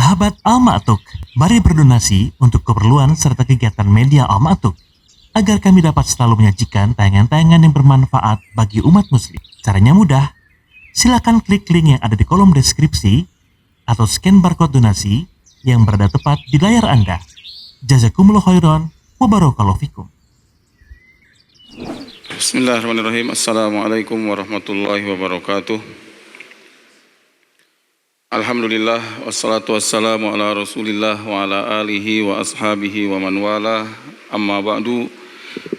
Sahabat Al-Ma'tuk, mari berdonasi untuk keperluan serta kegiatan media Al-Ma'tuk agar kami dapat selalu menyajikan tayangan-tayangan yang bermanfaat bagi umat muslim. Caranya mudah, silakan klik link yang ada di kolom deskripsi atau scan barcode donasi yang berada tepat di layar Anda. Jazakumullah khairan wa barakallahu fikum. Bismillahirrahmanirrahim. Assalamualaikum warahmatullahi wabarakatuh. Alhamdulillah, wassalatu wassalamu ala rasulillah wa ala alihi wa ashabihi wa man wala. Amma ba'du,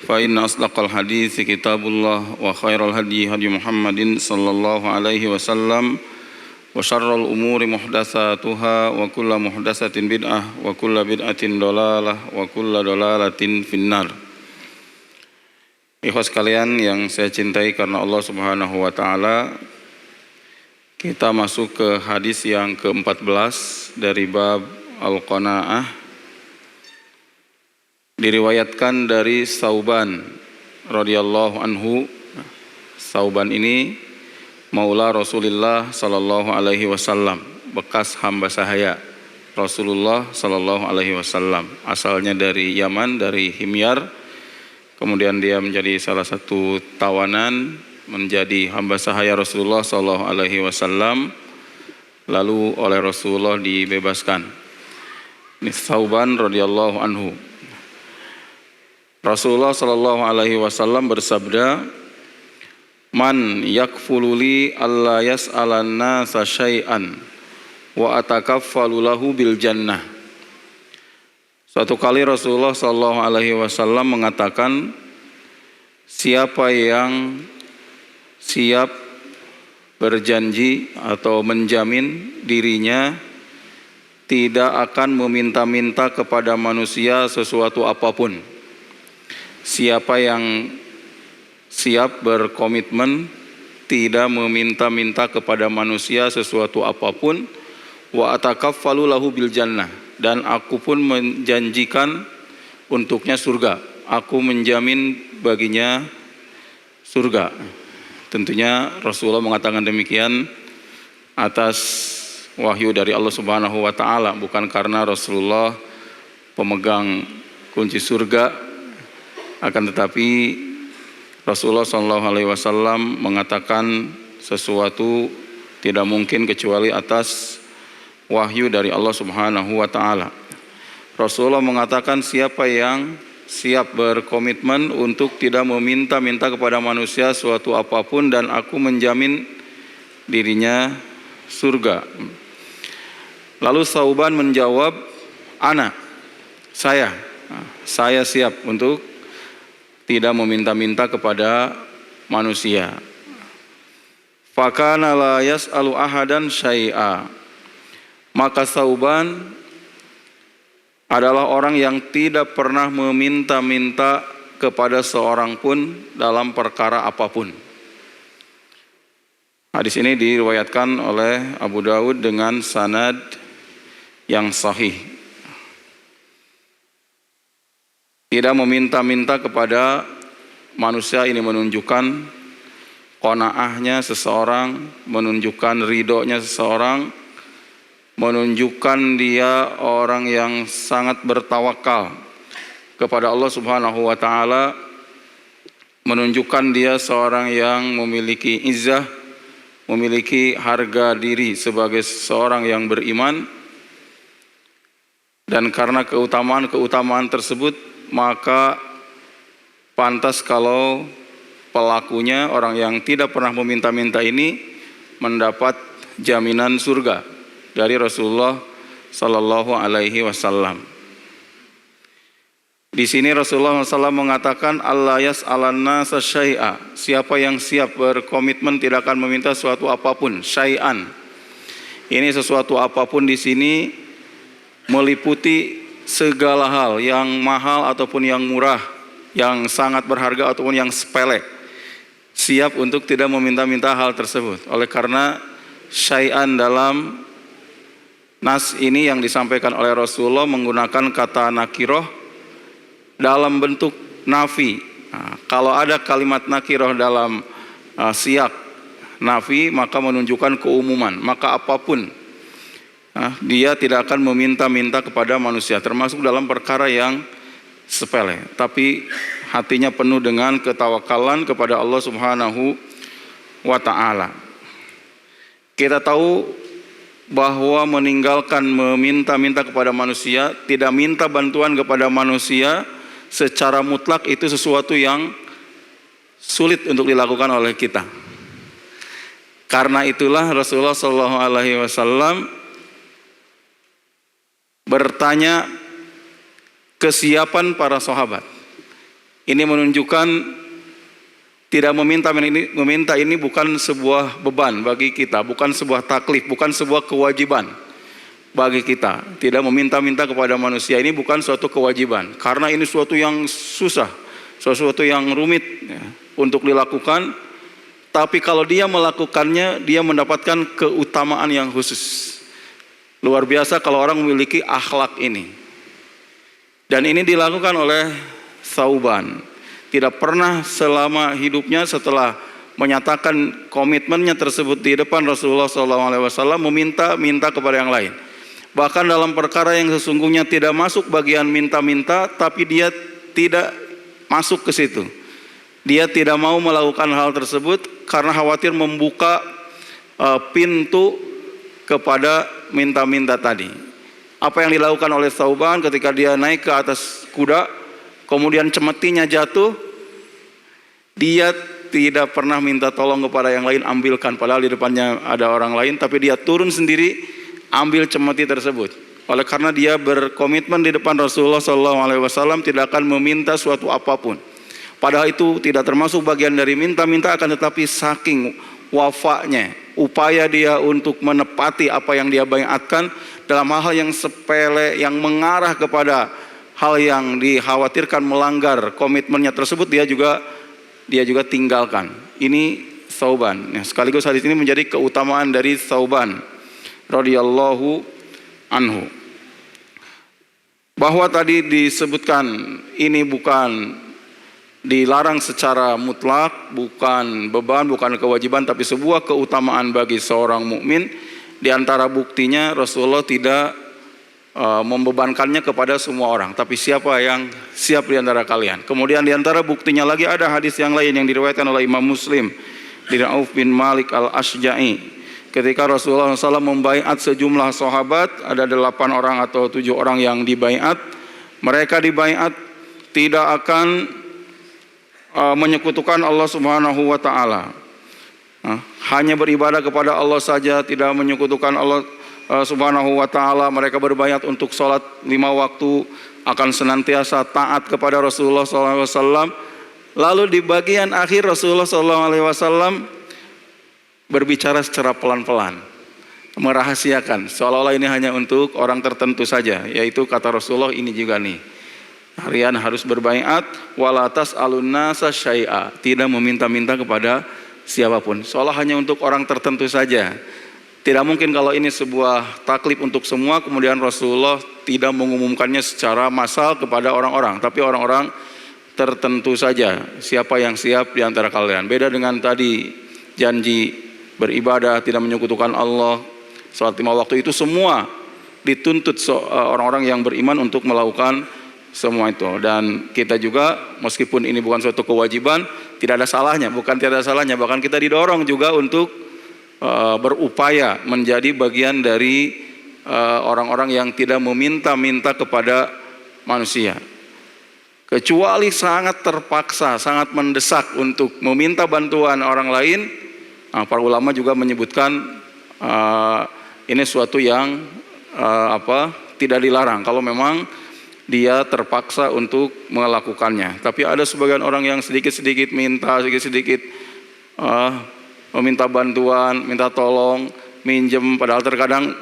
fa inna asdaqal hadithi kitabullah wa khairal hadi hadi Muhammadin sallallahu alaihi wasallam wa syarral umuri muhdatsatuha wa kullu muhdatsatin bid'ah wa kullu bid'atin dalalah wa kullu dalalatin finnar. Ikhwas sekalian yang saya cintai karena Allah Subhanahu wa taala, kita masuk ke hadis yang ke-14 dari bab Al-Qanaah. Diriwayatkan dari Tsauban radhiyallahu anhu. Tsauban ini maula Rasulullah sallallahu alaihi wasallam, bekas hamba sahaya Rasulullah sallallahu alaihi wasallam. Asalnya dari Yaman, dari Himyar. Kemudian dia menjadi salah satu tawanan, menjadi hamba sahaya Rasulullah sallallahu alaihi wasallam, lalu oleh Rasulullah dibebaskan. Ini Tsauban radhiyallahu anhu. Rasulullah sallallahu alaihi wasallam bersabda, "Man yakfululi alla yas'alan nasa syai'an wa atakaffalu lahu bil jannah." Suatu kali Rasulullah sallallahu alaihi wasallam mengatakan, siapa yang siap berjanji atau menjamin dirinya tidak akan meminta-minta kepada manusia sesuatu apapun. Siapa yang siap berkomitmen tidak meminta-minta kepada manusia sesuatu apapun, wa atakaffalu lahu bil jannah, dan aku pun menjanjikan untuknya surga. Aku menjamin baginya surga. Tentunya Rasulullah mengatakan demikian atas wahyu dari Allah Subhanahu wa taala, bukan karena Rasulullah pemegang kunci surga, akan tetapi Rasulullah sallallahu alaihi wasallam mengatakan sesuatu tidak mungkin kecuali atas wahyu dari Allah Subhanahu wa taala. Rasulullah mengatakan siapa yang siap berkomitmen untuk tidak meminta-minta kepada manusia suatu apapun, dan aku menjamin dirinya surga. Lalu Tsauban menjawab, saya siap untuk tidak meminta-minta kepada manusia. Fakana la yas'alu ahadan syai'a. Maka Tsauban adalah orang yang tidak pernah meminta-minta kepada seorang pun dalam perkara apapun. Hadis ini diriwayatkan oleh Abu Daud dengan sanad yang sahih. Tidak meminta-minta kepada manusia ini menunjukkan qanaahnya seseorang, menunjukkan ridhonya seseorang, menunjukkan dia orang yang sangat bertawakal kepada Allah Subhanahu wa taala, menunjukkan dia seorang yang memiliki izzah, memiliki harga diri sebagai seorang yang beriman. Dan karena keutamaan tersebut, maka pantas kalau pelakunya, orang yang tidak pernah meminta-minta ini, mendapat jaminan surga dari Rasulullah sallallahu alaihi wasallam. Di sini Rasulullah SAW mengatakan Allah yas'alan nasa syai'a. Siapa yang siap berkomitmen tidak akan meminta suatu apapun, syai'an. Ini sesuatu apapun di sini meliputi segala hal yang mahal ataupun yang murah, yang sangat berharga ataupun yang sepele. Siap untuk tidak meminta-minta hal tersebut. Oleh karena syai'an dalam nas ini yang disampaikan oleh Rasulullah menggunakan kata nakiroh dalam bentuk nafi. Kalau ada kalimat nakiroh dalam siyak nafi, maka menunjukkan keumuman. Maka apapun dia tidak akan meminta-minta kepada manusia, termasuk dalam perkara yang sepele, tapi hatinya penuh dengan ketawakalan kepada Allah Subhanahu wa ta'ala. Kita tahu bahwa meninggalkan meminta-minta kepada manusia, tidak minta bantuan kepada manusia secara mutlak itu sesuatu yang sulit untuk dilakukan oleh kita. Karena itulah Rasulullah SAW bertanya kesiapan para sahabat. Ini menunjukkan tidak meminta ini bukan sebuah beban bagi kita, bukan sebuah taklif, bukan sebuah kewajiban bagi kita. Tidak meminta-minta kepada manusia ini bukan suatu kewajiban, karena ini suatu yang susah, sesuatu yang rumit ya, untuk dilakukan. Tapi kalau dia melakukannya, dia mendapatkan keutamaan yang khusus. Luar biasa kalau orang memiliki akhlak ini. Dan ini dilakukan oleh Thauban. Tidak pernah selama hidupnya setelah menyatakan komitmennya tersebut di depan Rasulullah SAW meminta kepada yang lain. Bahkan dalam perkara yang sesungguhnya tidak masuk bagian minta-minta, tapi dia tidak masuk ke situ. Dia tidak mau melakukan hal tersebut karena khawatir membuka pintu kepada minta-minta tadi. Apa yang dilakukan oleh Thauban ketika dia naik ke atas kuda, kemudian cemetinya jatuh, dia tidak pernah minta tolong kepada yang lain, ambilkan, padahal di depannya ada orang lain, tapi dia turun sendiri, ambil cemeti tersebut. Oleh karena dia berkomitmen di depan Rasulullah SAW tidak akan meminta suatu apapun. Padahal itu tidak termasuk bagian dari minta-minta, akan tetapi saking wafanya, upaya dia untuk menepati apa yang dia baiatkan dalam hal yang sepele yang mengarah kepada hal yang dikhawatirkan melanggar komitmennya tersebut, dia juga tinggalkan. Ini Thauban. Ya, sekaligus hadis ini menjadi keutamaan dari Thauban radhiyallahu anhu. Bahwa tadi disebutkan ini bukan dilarang secara mutlak, bukan beban, bukan kewajiban, tapi sebuah keutamaan bagi seorang mukmin. Di antara buktinya Rasulullah tidak membebankannya kepada semua orang, tapi siapa yang siap di antara kalian. Kemudian di antara buktinya lagi ada hadis yang lain yang diriwayatkan oleh Imam Muslim dari Auf bin Malik al-Ashja'i. Ketika Rasulullah SAW membaiat sejumlah sahabat, ada 8 orang atau 7 orang yang dibaiat. Mereka dibaiat tidak akan menyekutukan Allah Subhanahu wa ta'ala, hanya beribadah kepada Allah saja, tidak menyekutukan Allah Subhanahu wa ta'ala. Mereka berbaiat untuk sholat 5 waktu, akan senantiasa taat kepada Rasulullah SAW. Lalu di bagian akhir Rasulullah SAW berbicara secara pelan-pelan, merahasiakan, seolah-olah ini hanya untuk orang tertentu saja, yaitu kata Rasulullah ini juga nih, kalian harus berbaiat wala tas'alun nasa syai'a, tidak meminta-minta kepada siapapun, seolah hanya untuk orang tertentu saja. Tidak mungkin kalau ini sebuah taklif untuk semua, kemudian Rasulullah tidak mengumumkannya secara massal kepada orang-orang, tapi orang-orang tertentu saja, siapa yang siap di antara kalian. Beda dengan tadi janji beribadah, tidak menyekutukan Allah, salat 5 waktu, itu semua dituntut orang-orang yang beriman untuk melakukan semua itu. Dan kita juga, meskipun ini bukan suatu kewajiban, tidak ada salahnya, bahkan kita didorong juga untuk berupaya menjadi bagian dari orang-orang yang tidak meminta-minta kepada manusia. Kecuali sangat terpaksa, sangat mendesak untuk meminta bantuan orang lain, para ulama juga menyebutkan ini suatu yang tidak dilarang kalau memang dia terpaksa untuk melakukannya. Tapi ada sebagian orang yang sedikit-sedikit minta, sedikit-sedikit meminta bantuan, minta tolong, minjem, padahal terkadang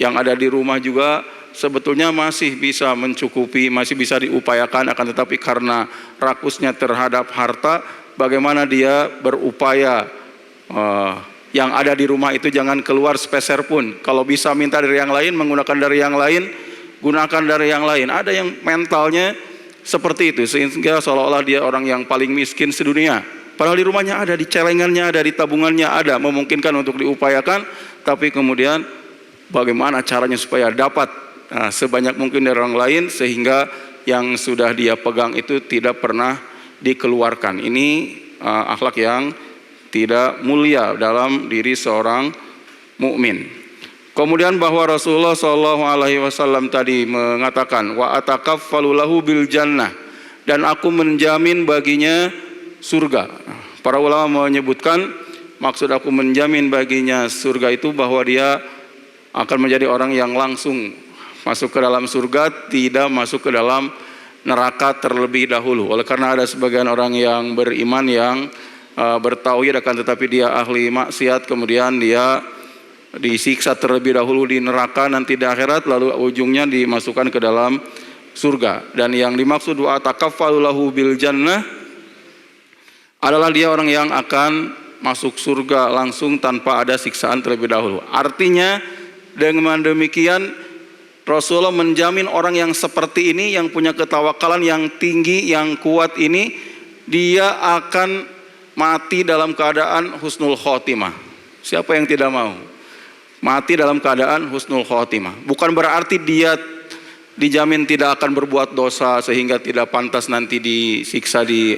yang ada di rumah juga sebetulnya masih bisa mencukupi, masih bisa diupayakan, akan tetapi karena rakusnya terhadap harta, bagaimana dia berupaya yang ada di rumah itu jangan keluar sepeser pun. Kalau bisa minta dari yang lain, menggunakan dari yang lain, gunakan dari yang lain. Ada yang mentalnya seperti itu, sehingga seolah-olah dia orang yang paling miskin sedunia. Padahal di rumahnya ada, di celengannya ada, di tabungannya ada, memungkinkan untuk diupayakan, tapi kemudian bagaimana caranya supaya dapat sebanyak mungkin dari orang lain, sehingga yang sudah dia pegang itu tidak pernah dikeluarkan. Ini akhlak yang tidak mulia dalam diri seorang mukmin. Kemudian bahwa Rasulullah SAW tadi mengatakan, wa atakaffalu lahu bil jannah, dan aku menjamin baginya surga. Para ulama menyebutkan maksud aku menjamin baginya surga itu bahwa dia akan menjadi orang yang langsung masuk ke dalam surga, tidak masuk ke dalam neraka terlebih dahulu. Oleh karena ada sebagian orang yang beriman yang bertauhid akan tetapi dia ahli maksiat, kemudian dia disiksa terlebih dahulu di neraka, nanti di akhirat lalu ujungnya dimasukkan ke dalam surga. Dan yang dimaksud wa takaffalu lahu bil jannah adalah dia orang yang akan masuk surga langsung tanpa ada siksaan terlebih dahulu. Artinya dengan demikian Rasulullah menjamin orang yang seperti ini, yang punya ketawakalan yang tinggi, yang kuat ini, dia akan mati dalam keadaan husnul khotimah. Siapa yang tidak mau mati dalam keadaan husnul khotimah? Bukan berarti dia dijamin tidak akan berbuat dosa sehingga tidak pantas nanti disiksa di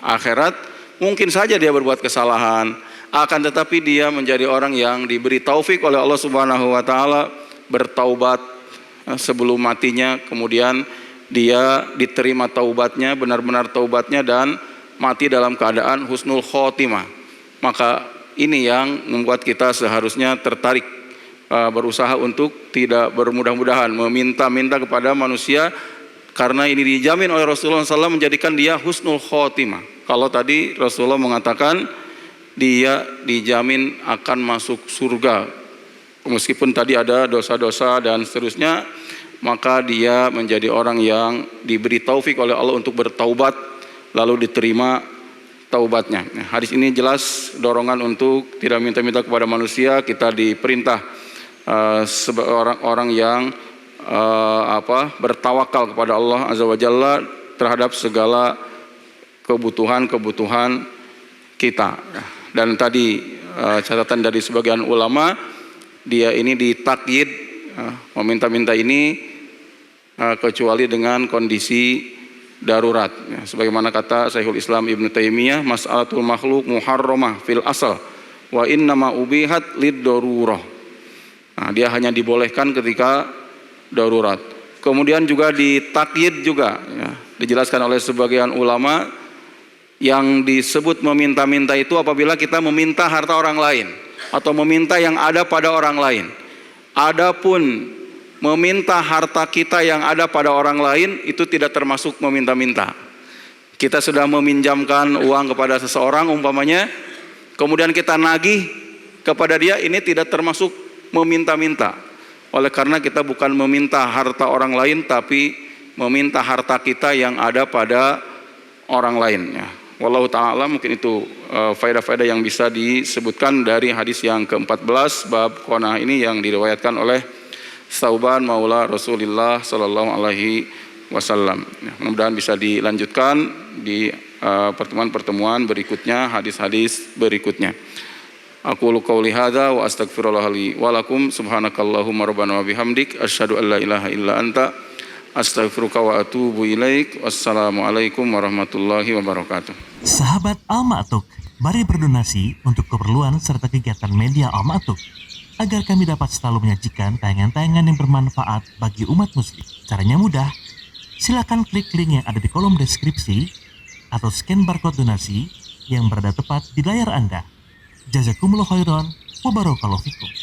akhirat. Mungkin saja dia berbuat kesalahan, akan tetapi dia menjadi orang yang diberi taufik oleh Allah Subhanahu wa taala bertaubat sebelum matinya, kemudian dia diterima taubatnya, benar-benar taubatnya, dan mati dalam keadaan husnul khotimah. Maka ini yang membuat kita seharusnya tertarik berusaha untuk tidak bermudah-mudahan meminta-minta kepada manusia, karena ini dijamin oleh Rasulullah SAW menjadikan dia husnul khotimah. Kalau tadi Rasulullah mengatakan dia dijamin akan masuk surga, meskipun tadi ada dosa-dosa dan seterusnya, maka dia menjadi orang yang diberi taufik oleh Allah untuk bertaubat lalu diterima taubatnya. Nah, hadis ini jelas dorongan untuk tidak minta-minta kepada manusia. Kita diperintah seorang orang yang bertawakal kepada Allah Azza wa Jalla terhadap segala kebutuhan kita. Dan tadi catatan dari sebagian ulama, dia ini ditakyid meminta-minta ini kecuali dengan kondisi darurat. Sebagaimana kata Syekhul Islam Ibnu Taimiyah, mas'alatul makhluk muharramah fil asal wa innama ubihat lid darurah. Nah, dia hanya dibolehkan ketika darurat. Kemudian juga ditakyid juga, dijelaskan oleh sebagian ulama, yang disebut meminta-minta itu apabila kita meminta harta orang lain atau meminta yang ada pada orang lain. Adapun meminta harta kita yang ada pada orang lain itu tidak termasuk meminta-minta. Kita sudah meminjamkan uang kepada seseorang umpamanya, kemudian kita nagih kepada dia, ini tidak termasuk meminta-minta. Oleh karena kita bukan meminta harta orang lain, tapi meminta harta kita yang ada pada orang lain. Wallahu ta'ala, mungkin itu faedah-faedah yang bisa disebutkan dari hadis yang ke-14 bab qanaah ini yang diriwayatkan oleh Tsauban maula Rasulullah sallallahu alaihi wasallam. Mudah-mudahan bisa dilanjutkan di pertemuan-pertemuan berikutnya, hadis-hadis berikutnya. Aqulu qauli hadza wa astaghfirullah li wa lakum, subhanakallahumma rabbana wa bihamdik asyhadu an la ilaha illa anta astaghfiruka wa atubu ilaik. Wassalamualaikum warahmatullahi wabarakatuh. Sahabat Al-Ma'tuk, mari berdonasi untuk keperluan serta kegiatan media Al-Ma'tuk agar kami dapat selalu menyajikan tayangan-tayangan yang bermanfaat bagi umat muslim. Caranya mudah, silakan klik link yang ada di kolom deskripsi atau scan barcode donasi yang berada tepat di layar Anda. Jazakumullah khairan wa barakallahu fikum.